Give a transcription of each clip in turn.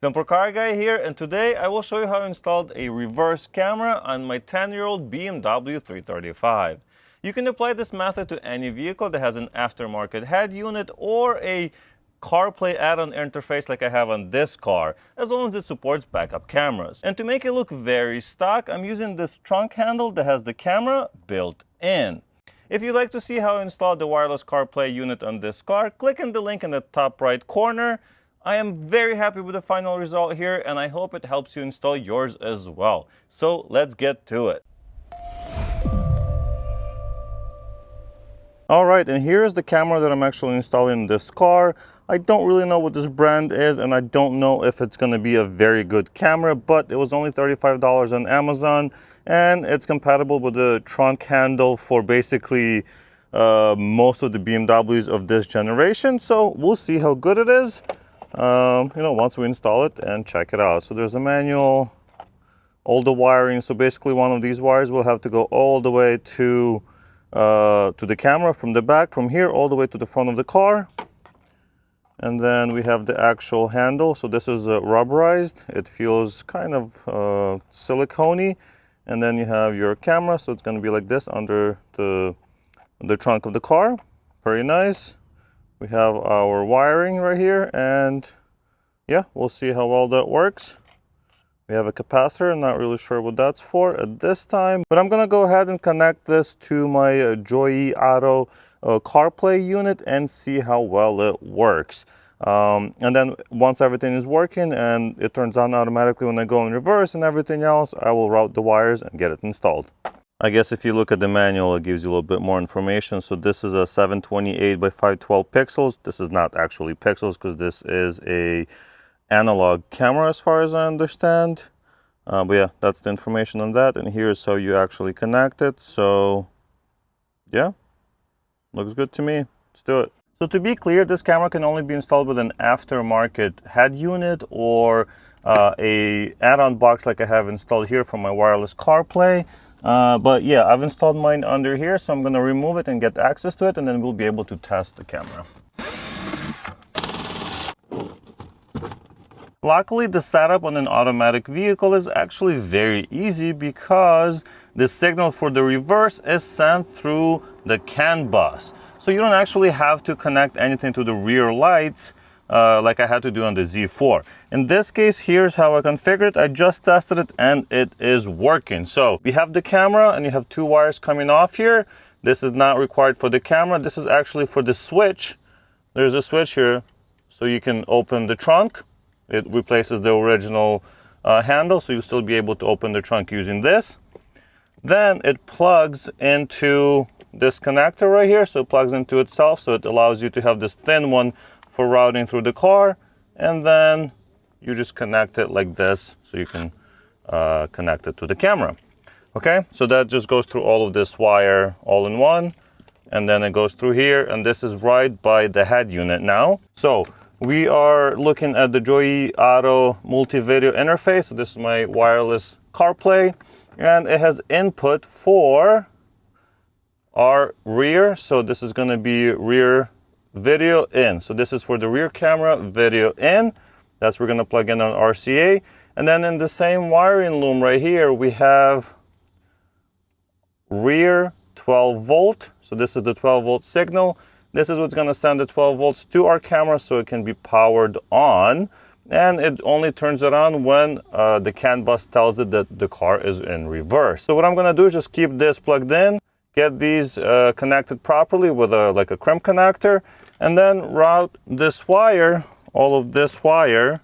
Simple Car Guy here, and today I will show you how I installed a reverse camera on my 10-year-old BMW 335. You can apply this method to any vehicle that has an aftermarket head unit or a CarPlay add-on interface like I have on this car, as long as it supports backup cameras. And to make it look very stock, I'm using this trunk handle that has the camera built in. If you'd like to see how I installed the wireless CarPlay unit on this car, click on the link in the top right corner. I am very happy with the final result here, and I hope it helps you install yours as well. So let's get to it. Alright, and here's the camera that I'm actually installing in this car. I don't really know what this brand is, and I don't know if it's going to be a very good camera, but it was only $35 on Amazon, and it's compatible with the trunk handle for basically most of the BMWs of this generation. So we'll see how good it is. Once we install it and check it out. So there's a manual, all the wiring. So basically one of these wires will have to go all the way to the camera from the back, from here all the way to the front of the car. And then we have the actual handle. So this is rubberized. It feels kind of silicone-y. And then you have your camera. So it's going to be like this under the trunk of the car. Very nice. We have our wiring right here, and yeah, we'll see how well that works. We have a capacitor. I'm not really sure what that's for at this time, but I'm gonna go ahead and connect this to my Joy Auto CarPlay unit and see how well it works. And then once everything is working and it turns on automatically when I go in reverse and everything else, I will route the wires and get it installed. I guess if you look at the manual, it gives you a little bit more information. So this is a 728 by 512 pixels. This is not actually pixels because this is a analog camera as far as I understand. But yeah, that's the information on that. And here's how you actually connect it. So yeah, looks good to me. Let's do it. So to be clear, this camera can only be installed with an aftermarket head unit or a add-on box like I have installed here from my wireless CarPlay. But yeah, I've installed mine under here, so I'm going to remove it and get access to it, and then we'll be able to test the camera. Luckily, the setup on an automatic vehicle is actually very easy because the signal for the reverse is sent through the CAN bus. So you don't actually have to connect anything to the rear lights like I had to do on the Z4. In this case, here's how I configured it. I just tested it and it is working. So we have the camera and you have two wires coming off here. This is not required for the camera. This is actually for the switch. There's a switch here so you can open the trunk. It replaces the original handle, so you'll still be able to open the trunk using this. Then it plugs into this connector right here. So it plugs into itself, so it allows you to have this thin one for routing through the car, and then you just connect it like this so you can connect it to the camera. Okay, so that just goes through all of this wire all in one, and then it goes through here, and this is right by the head unit now. So we are looking at the Joy Auto multi-video interface. So this is my wireless CarPlay, and it has input for our rear. So this is going to be rear video in. So this is for the rear camera video in. That's we're going to plug in on RCA. And then in the same wiring loom right here, we have rear 12 volt. So this is the 12 volt signal. This is what's going to send the 12 volts to our camera so it can be powered on. And it only turns it on when the CAN bus tells it that the car is in reverse. So what I'm going to do is just keep this plugged in, get these connected properly with like a crimp connector, and then route this wire, all of this wire,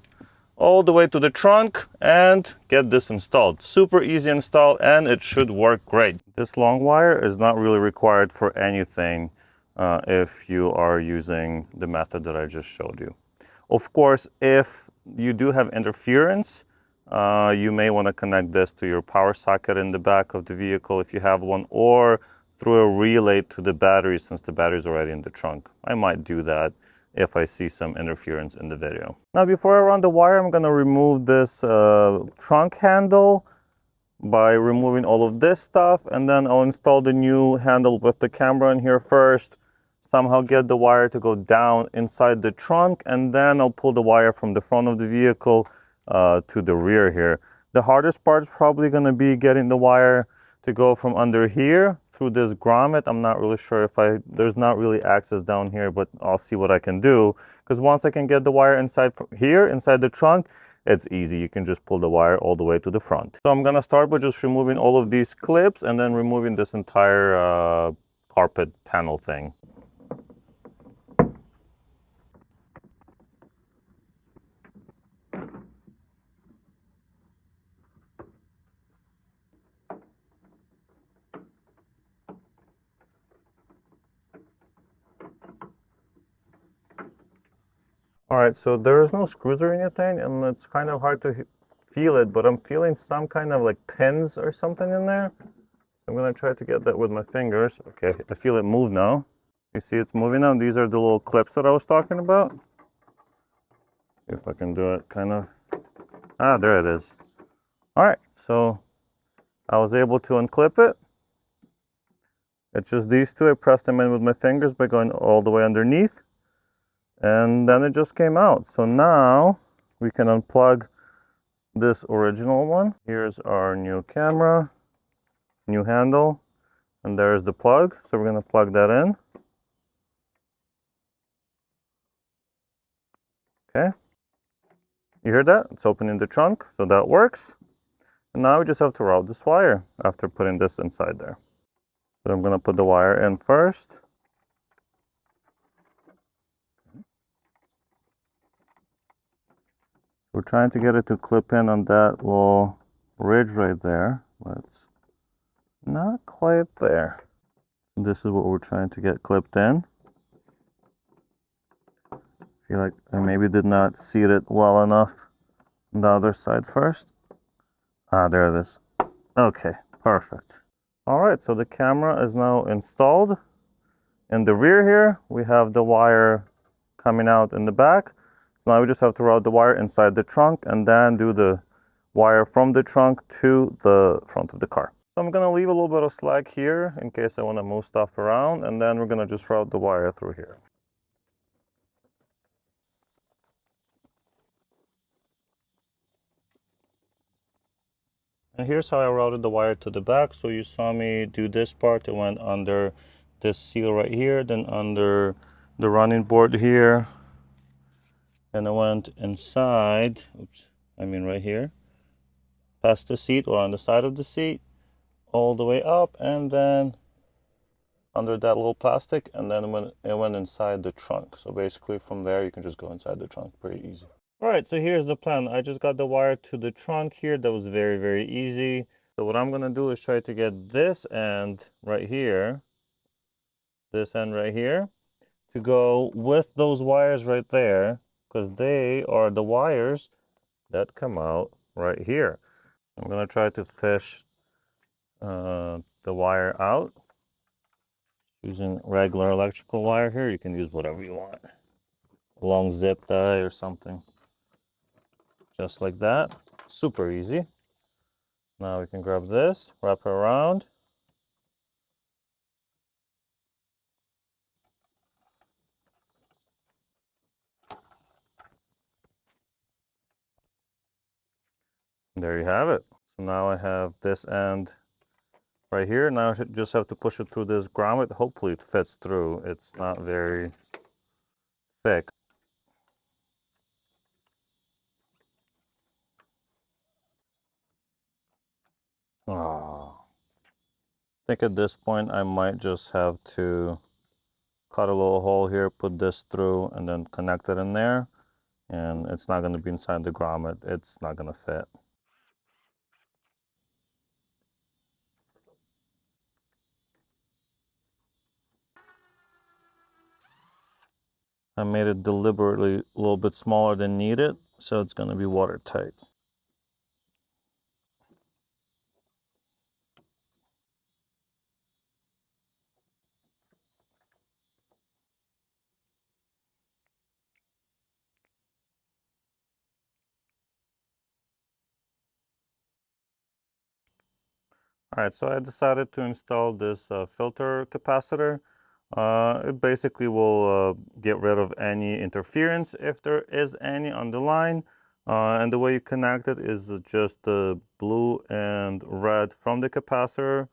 all the way to the trunk and get this installed. Super easy install, and it should work great. This long wire is not really required for anything if you are using the method that I just showed you. Of course, if you do have interference, you may want to connect this to your power socket in the back of the vehicle if you have one, or through a relay to the battery since the battery is already in the trunk. I might do that if I see some interference in the video. Now before I run the wire, I'm going to remove this trunk handle by removing all of this stuff, and then I'll install the new handle with the camera in here first, somehow get the wire to go down inside the trunk, and then I'll pull the wire from the front of the vehicle to the rear here. The hardest part is probably going to be getting the wire to go from under here through this grommet. I'm not really sure if there's not really access down here, but I'll see what I can do. Because once I can get the wire inside here, inside the trunk, it's easy. You can just pull the wire all the way to the front. So I'm going to start by just removing all of these clips and then removing this entire carpet panel thing. All right, so there is no screws or anything, and it's kind of hard to feel it, but I'm feeling some kind of like pins or something in there. I'm gonna try to get that with my fingers. Okay, I feel it move now. You see it's moving now. These are the little clips that I was talking about. If I can do it kind of. Ah, there it is. All right, so I was able to unclip it. It's just these two. I pressed them in with my fingers by going all the way underneath. And then it just came out. So now we can unplug this original one. Here's our new camera, new handle, and there's the plug. So we're going to plug that in. Okay. You hear that? It's opening the trunk, so that works. And now we just have to route this wire after putting this inside there. So I'm going to put the wire in first. We're trying to get it to clip in on that little ridge right there, but it's not quite there. This is what we're trying to get clipped in. I feel like I maybe did not seat it well enough on the other side first. Ah, there it is. Okay, perfect. All right, so the camera is now installed. In the rear here, we have the wire coming out in the back. So now we just have to route the wire inside the trunk and then do the wire from the trunk to the front of the car. So I'm gonna leave a little bit of slack here in case I wanna move stuff around, and then we're gonna just route the wire through here. And here's how I routed the wire to the back. So you saw me do this part. It went under this seal right here, then under the running board here, and I went inside, right here, past the seat or on the side of the seat, all the way up, and then under that little plastic, and then it went inside the trunk. So basically from there, you can just go inside the trunk pretty easy. All right, so here's the plan. I just got the wire to the trunk here. That was very, very easy. So what I'm gonna do is try to get this end right here, to go with those wires right there, because they are the wires that come out right here. I'm gonna try to fish the wire out using regular electrical wire here. You can use whatever you want, a long zip tie or something, just like that. Super easy. Now we can grab this, wrap it around. There you have it. So now I have this end right here. Now I just have to push it through this grommet. Hopefully it fits through. It's not very thick. Oh. I think at this point I might just have to cut a little hole here, put this through, and then connect it in there. And it's not going to be inside the grommet. It's not going to fit. I made it deliberately a little bit smaller than needed, so it's going to be watertight. All right, so I decided to install this filter capacitor. It basically will get rid of any interference if there is any on the line. And the way you connect it is just the blue and red from the capacitor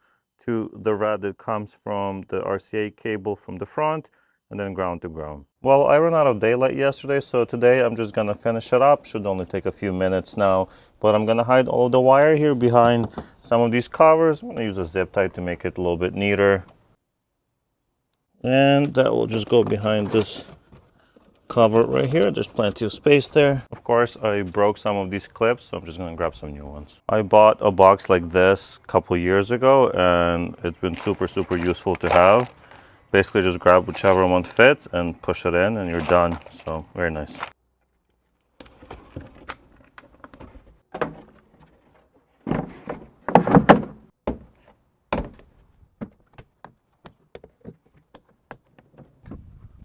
to the red that comes from the RCA cable from the front, and then ground to ground. Well, I ran out of daylight yesterday, so today I'm just gonna finish it up. Should only take a few minutes now, but I'm gonna hide all the wire here behind some of these covers. I'm gonna use a zip tie to make it a little bit neater. And that will just go behind this cover right here. There's plenty of space there. Of course, I broke some of these clips, so I'm just gonna grab some new ones. I bought a box like this a couple years ago, and it's been super useful to have. Basically just grab whichever one fits and push it in and you're done. So very nice.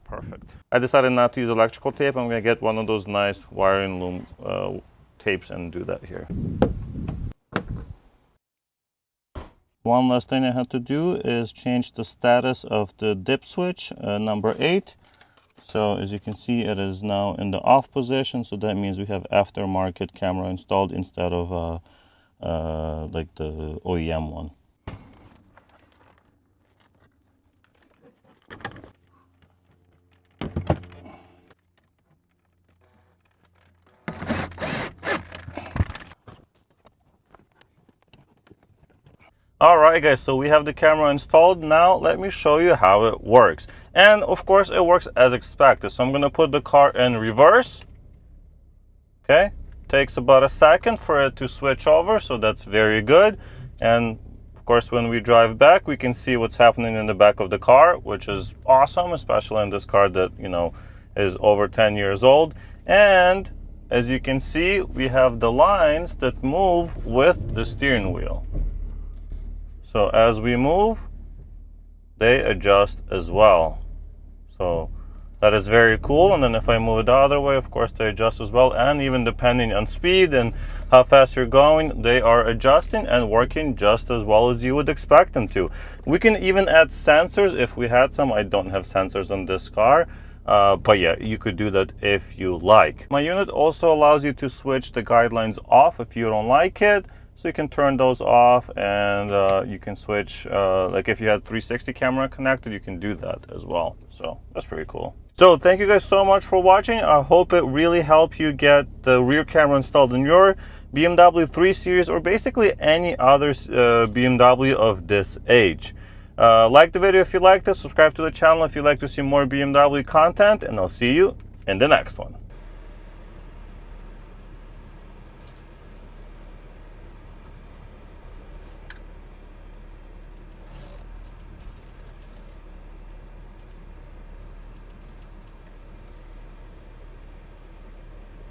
Perfect. I decided not to use electrical tape. I'm gonna get one of those nice wiring loom tapes and do that here. One last thing I had to do is change the status of the dip switch, number 8. So as you can see, it is now in the off position. So that means we have aftermarket camera installed instead of like the OEM one. Alright guys, so we have the camera installed. Now let me show you how it works. And of course it works as expected. So I'm going to put the car in reverse. Okay, takes about a second for it to switch over, so that's very good. And of course when we drive back, we can see what's happening in the back of the car, which is awesome, especially in this car that, you know, is over 10 years old. And as you can see, we have the lines that move with the steering wheel. So as we move, they adjust as well. So that is very cool. And then if I move it the other way, of course they adjust as well. And even depending on speed and how fast you're going, they are adjusting and working just as well as you would expect them to. We can even add sensors if we had some. I don't have sensors on this car. But yeah, you could do that if you like. My unit also allows you to switch the guidelines off if you don't like it. So you can turn those off, and you can switch, like if you had 360 camera connected, you can do that as well. So that's pretty cool. So thank you guys so much for watching. I hope it really helped you get the rear camera installed in your BMW 3 Series or basically any other BMW of this age. Like the video if you liked it, subscribe to the channel if you'd like to see more BMW content, and I'll see you in the next one.